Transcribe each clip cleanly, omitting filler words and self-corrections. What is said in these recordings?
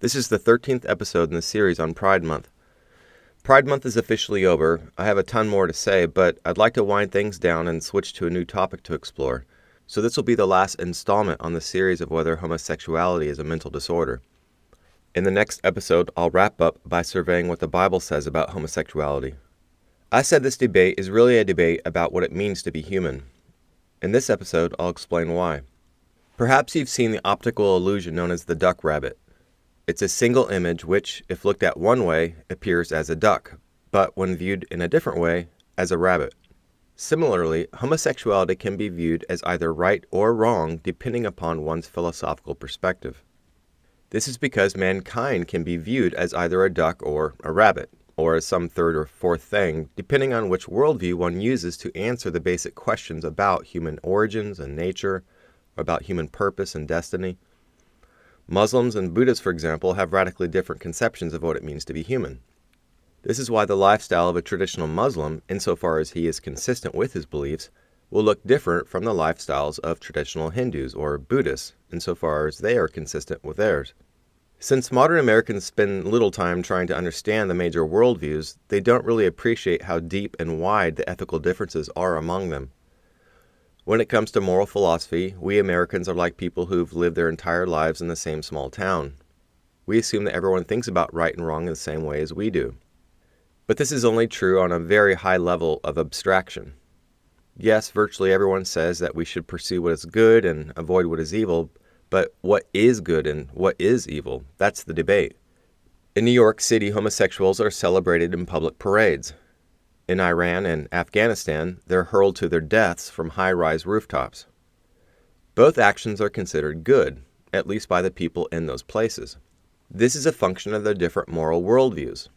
This is the 13th episode in the series on Pride Month. Pride Month is officially over. I have a ton more to say, but I'd like to wind things down and switch to a new topic to explore. So this will be the last installment on the series of whether homosexuality is a mental disorder. In the next episode, I'll wrap up by surveying what the Bible says about homosexuality. I said this debate is really a debate about what it means to be human. In this episode, I'll explain why. Perhaps you've seen the optical illusion known as the duck rabbit. It's a single image which, if looked at one way, appears as a duck, but when viewed in a different way, as a rabbit. Similarly, homosexuality can be viewed as either right or wrong depending upon one's philosophical perspective. This is because mankind can be viewed as either a duck or a rabbit, or as some third or fourth thing, depending on which worldview one uses to answer the basic questions about human origins and nature, or about human purpose and destiny. Muslims and Buddhists, for example, have radically different conceptions of what it means to be human. This is why the lifestyle of a traditional Muslim, insofar as he is consistent with his beliefs, will look different from the lifestyles of traditional Hindus or Buddhists, insofar as they are consistent with theirs. Since modern Americans spend little time trying to understand the major worldviews, they don't really appreciate how deep and wide the ethical differences are among them. When it comes to moral philosophy, we Americans are like people who've lived their entire lives in the same small town. We assume that everyone thinks about right and wrong in the same way as we do. But this is only true on a very high level of abstraction. Yes, virtually everyone says that we should pursue what is good and avoid what is evil, but what is good and what is evil? That's the debate. In New York City, homosexuals are celebrated in public parades. In Iran and Afghanistan, they're hurled to their deaths from high-rise rooftops. Both actions are considered good, at least by the people in those places. This is a function of their different moral worldviews.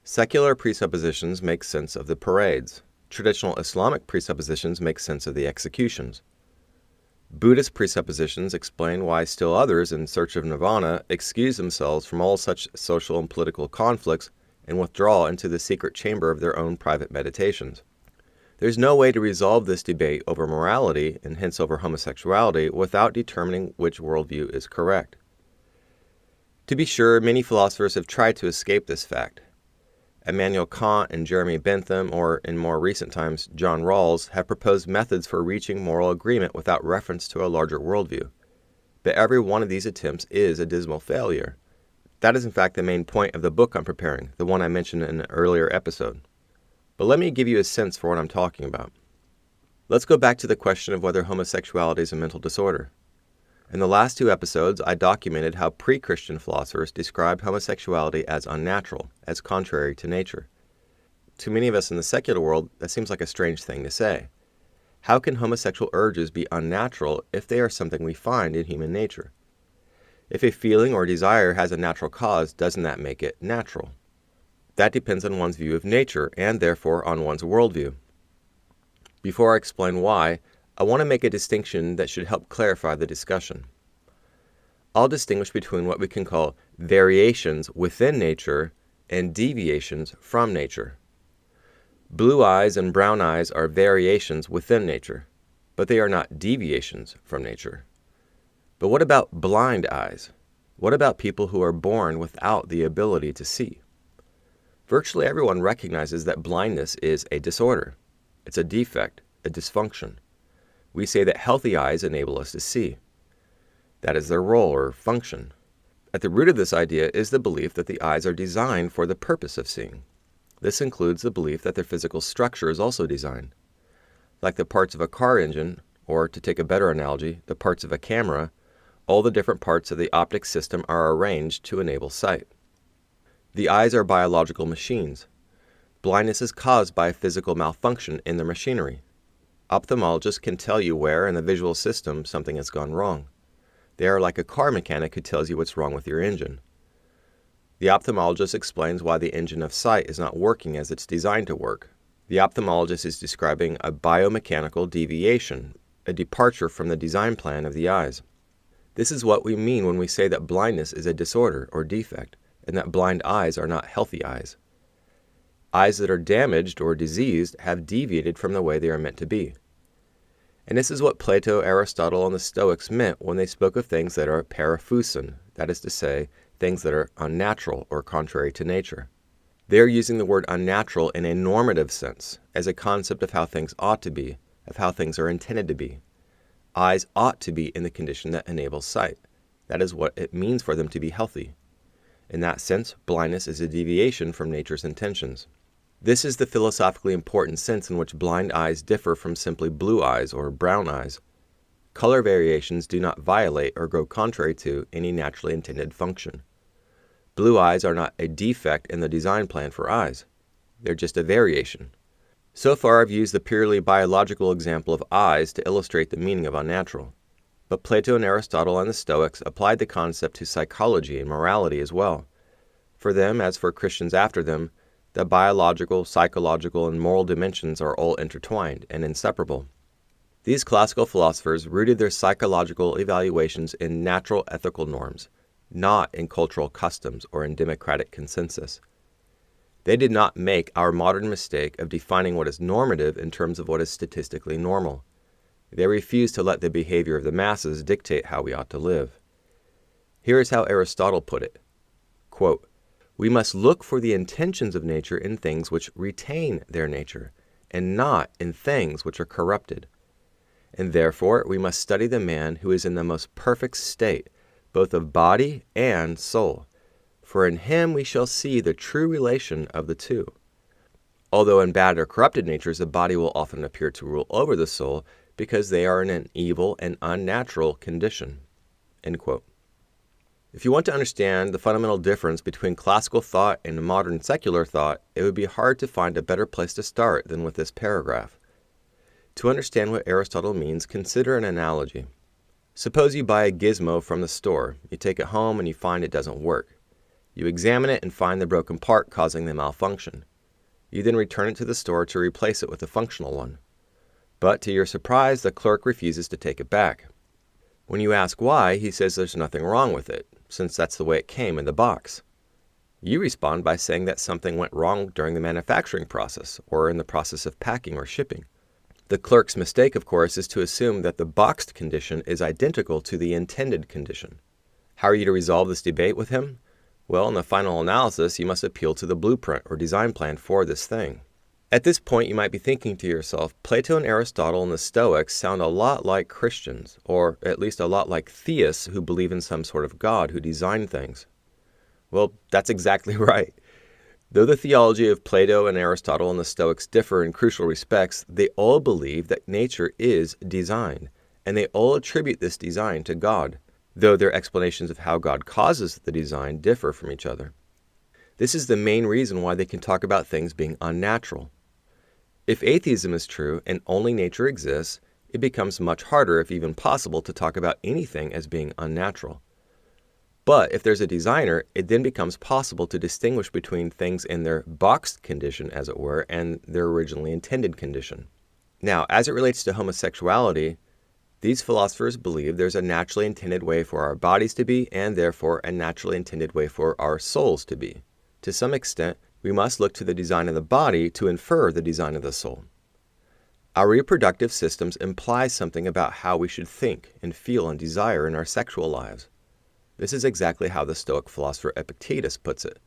Secular presuppositions make sense of the parades. Traditional Islamic presuppositions make sense of the executions. Buddhist presuppositions explain why still others in search of nirvana excuse themselves from all such social and political conflicts and withdraw into the secret chamber of their own private meditations. There's no way to resolve this debate over morality, and hence over homosexuality, without determining which worldview is correct. To be sure, many philosophers have tried to escape this fact. Immanuel Kant and Jeremy Bentham, or in more recent times, John Rawls, have proposed methods for reaching moral agreement without reference to a larger worldview. But every one of these attempts is a dismal failure. That is in fact the main point of the book I'm preparing, the one I mentioned in an earlier episode. But let me give you a sense for what I'm talking about. Let's go back to the question of whether homosexuality is a mental disorder. In the last two episodes, I documented how pre-Christian philosophers described homosexuality as unnatural, as contrary to nature. To many of us in the secular world, that seems like a strange thing to say. How can homosexual urges be unnatural if they are something we find in human nature? If a feeling or desire has a natural cause, doesn't that make it natural? That depends on one's view of nature, and therefore on one's worldview. Before I explain why, I want to make a distinction that should help clarify the discussion. I'll distinguish between what we can call variations within nature and deviations from nature. Blue eyes and brown eyes are variations within nature, but they are not deviations from nature. But what about blind eyes? What about people who are born without the ability to see? Virtually everyone recognizes that blindness is a disorder. It's a defect, a dysfunction. We say that healthy eyes enable us to see. That is their role or function. At the root of this idea is the belief that the eyes are designed for the purpose of seeing. This includes the belief that their physical structure is also designed. Like the parts of a car engine, or to take a better analogy, the parts of a camera, all the different parts of the optic system are arranged to enable sight. The eyes are biological machines. Blindness is caused by a physical malfunction in their machinery. Ophthalmologists can tell you where in the visual system something has gone wrong. They are like a car mechanic who tells you what's wrong with your engine. The ophthalmologist explains why the engine of sight is not working as it's designed to work. The ophthalmologist is describing a biomechanical deviation, a departure from the design plan of the eyes. This is what we mean when we say that blindness is a disorder or defect, and that blind eyes are not healthy eyes. Eyes that are damaged or diseased have deviated from the way they are meant to be. And this is what Plato, Aristotle, and the Stoics meant when they spoke of things that are paraphusin, that is to say, things that are unnatural or contrary to nature. They are using the word unnatural in a normative sense, as a concept of how things ought to be, of how things are intended to be. Eyes ought to be in the condition that enables sight. That is what it means for them to be healthy. In that sense, blindness is a deviation from nature's intentions. This is the philosophically important sense in which blind eyes differ from simply blue eyes or brown eyes. Color variations do not violate or go contrary to any naturally intended function. Blue eyes are not a defect in the design plan for eyes. They're just a variation. So far, I've used the purely biological example of eyes to illustrate the meaning of unnatural. But Plato and Aristotle and the Stoics applied the concept to psychology and morality as well. For them, as for Christians after them, the biological, psychological, and moral dimensions are all intertwined and inseparable. These classical philosophers rooted their psychological evaluations in natural ethical norms, not in cultural customs or in democratic consensus. They did not make our modern mistake of defining what is normative in terms of what is statistically normal. They refused to let the behavior of the masses dictate how we ought to live. Here is how Aristotle put it. Quote, "We must look for the intentions of nature in things which retain their nature, and not in things which are corrupted. And therefore we must study the man who is in the most perfect state, both of body and soul, for in him we shall see the true relation of the two. Although in bad or corrupted natures the body will often appear to rule over the soul, because they are in an evil and unnatural condition." End quote. If you want to understand the fundamental difference between classical thought and modern secular thought, it would be hard to find a better place to start than with this paragraph. To understand what Aristotle means, consider an analogy. Suppose you buy a gizmo from the store. You take it home and you find it doesn't work. You examine it and find the broken part causing the malfunction. You then return it to the store to replace it with a functional one. But to your surprise, the clerk refuses to take it back. When you ask why, he says there's nothing wrong with it, since that's the way it came in the box. You respond by saying that something went wrong during the manufacturing process, or in the process of packing or shipping. The clerk's mistake, of course, is to assume that the boxed condition is identical to the intended condition. How are you to resolve this debate with him? Well, in the final analysis, you must appeal to the blueprint or design plan for this thing. At this point, you might be thinking to yourself, Plato and Aristotle and the Stoics sound a lot like Christians, or at least a lot like theists who believe in some sort of God who designed things. Well, that's exactly right. Though the theology of Plato and Aristotle and the Stoics differ in crucial respects, they all believe that nature is designed, and they all attribute this design to God, though their explanations of how God causes the design differ from each other. This is the main reason why they can talk about things being unnatural. If atheism is true and only nature exists, it becomes much harder, if even possible, to talk about anything as being unnatural. But if there's a designer, it then becomes possible to distinguish between things in their boxed condition, as it were, and their originally intended condition. Now, as it relates to homosexuality, these philosophers believe there's a naturally intended way for our bodies to be, and therefore a naturally intended way for our souls to be. To some extent, we must look to the design of the body to infer the design of the soul. Our reproductive systems imply something about how we should think and feel and desire in our sexual lives. This is exactly how the Stoic philosopher Epictetus puts it.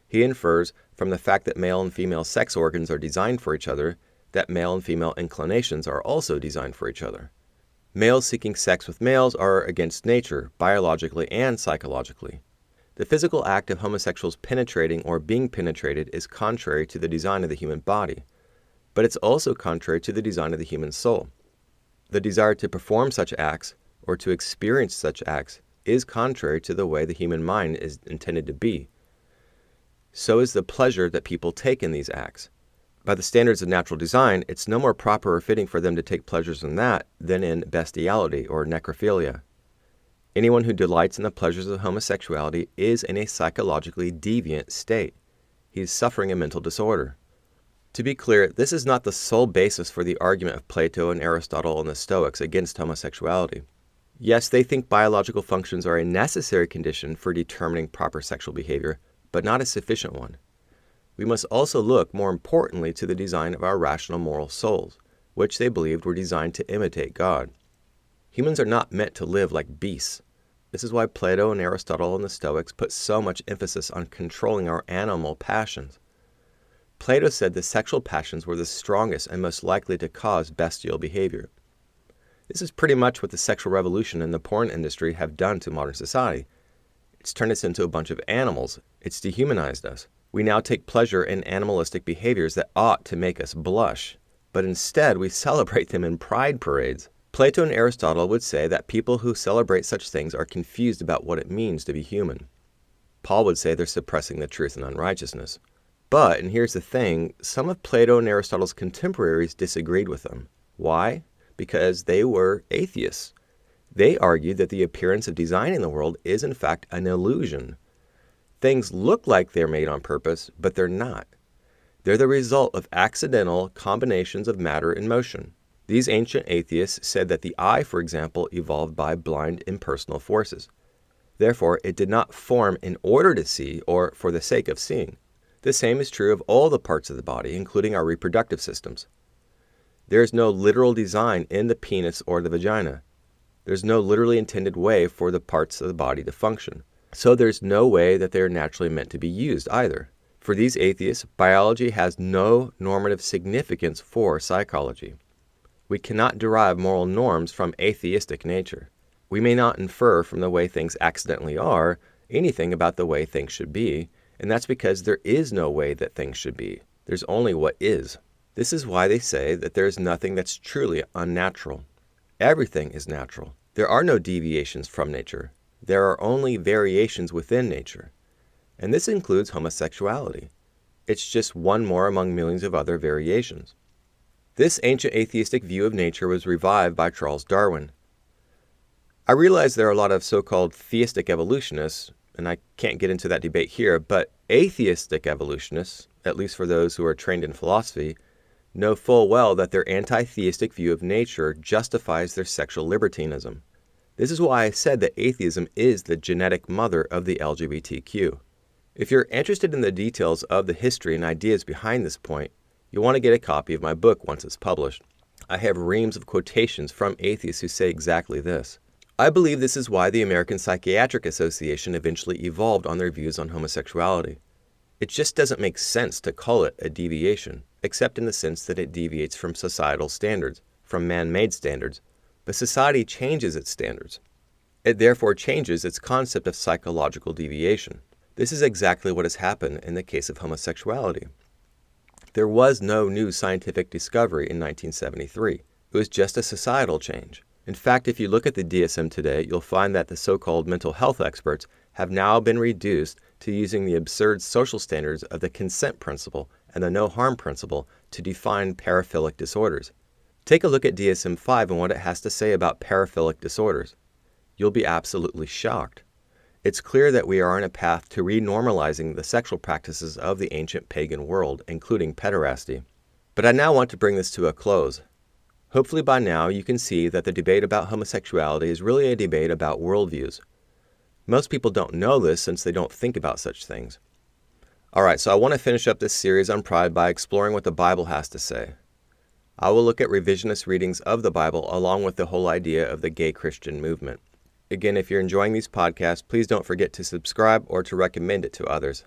He infers from the fact that male and female sex organs are designed for each other, that male and female inclinations are also designed for each other. Males seeking sex with males are against nature, biologically and psychologically. The physical act of homosexuals penetrating or being penetrated is contrary to the design of the human body, but it's also contrary to the design of the human soul. The desire to perform such acts, or to experience such acts, is contrary to the way the human mind is intended to be. So is the pleasure that people take in these acts. By the standards of natural design, it's no more proper or fitting for them to take pleasures in that than in bestiality or necrophilia. Anyone who delights in the pleasures of homosexuality is in a psychologically deviant state. He is suffering a mental disorder. To be clear, this is not the sole basis for the argument of Plato and Aristotle and the Stoics against homosexuality. Yes, they think biological functions are a necessary condition for determining proper sexual behavior, but not a sufficient one. We must also look, more importantly, to the design of our rational moral souls, which they believed were designed to imitate God. Humans are not meant to live like beasts. This is why Plato and Aristotle and the Stoics put so much emphasis on controlling our animal passions. Plato said the sexual passions were the strongest and most likely to cause bestial behavior. This is pretty much what the sexual revolution and the porn industry have done to modern society. It's turned us into a bunch of animals. It's dehumanized us. We now take pleasure in animalistic behaviors that ought to make us blush, but instead we celebrate them in pride parades. Plato and Aristotle would say that people who celebrate such things are confused about what it means to be human. Paul would say they're suppressing the truth in unrighteousness. But, and here's the thing, some of Plato and Aristotle's contemporaries disagreed with them. Why? Because they were atheists. They argued that the appearance of design in the world is in fact an illusion. Things look like they're made on purpose, but they're not. They're the result of accidental combinations of matter and motion. These ancient atheists said that the eye, for example, evolved by blind impersonal forces. Therefore, it did not form in order to see or for the sake of seeing. The same is true of all the parts of the body, including our reproductive systems. There is no literal design in the penis or the vagina. There's no literally intended way for the parts of the body to function. So there's no way that they are naturally meant to be used either. For these atheists, biology has no normative significance for psychology. We cannot derive moral norms from atheistic nature. We may not infer from the way things accidentally are anything about the way things should be, and that's because there is no way that things should be. There's only what is. This is why they say that there is nothing that's truly unnatural. Everything is natural. There are no deviations from nature. There are only variations within nature. And this includes homosexuality. It's just one more among millions of other variations. This ancient atheistic view of nature was revived by Charles Darwin. I realize there are a lot of so-called theistic evolutionists, and I can't get into that debate here, but atheistic evolutionists, at least for those who are trained in philosophy, know full well that their anti-theistic view of nature justifies their sexual libertinism. This is why I said that atheism is the genetic mother of the LGBTQ. If you're interested in the details of the history and ideas behind this point, you'll want to get a copy of my book once it's published. I have reams of quotations from atheists who say exactly this. I believe this is why the American Psychiatric Association eventually evolved on their views on homosexuality. It just doesn't make sense to call it a deviation, except in the sense that it deviates from societal standards, from man-made standards, but society changes its standards. It therefore changes its concept of psychological deviation. This is exactly what has happened in the case of homosexuality. There was no new scientific discovery in 1973. It was just a societal change. In fact, if you look at the DSM today, you'll find that the so-called mental health experts have now been reduced to using the absurd social standards of the consent principle and the no-harm principle to define paraphilic disorders. Take a look at DSM-5 and what it has to say about paraphilic disorders. You'll be absolutely shocked. It's clear that we are on a path to renormalizing the sexual practices of the ancient pagan world, including pederasty. But I now want to bring this to a close. Hopefully by now you can see that the debate about homosexuality is really a debate about worldviews. Most people don't know this since they don't think about such things. Alright, so I want to finish up this series on pride by exploring what the Bible has to say. I will look at revisionist readings of the Bible along with the whole idea of the gay Christian movement. Again, if you're enjoying these podcasts, please don't forget to subscribe or to recommend it to others.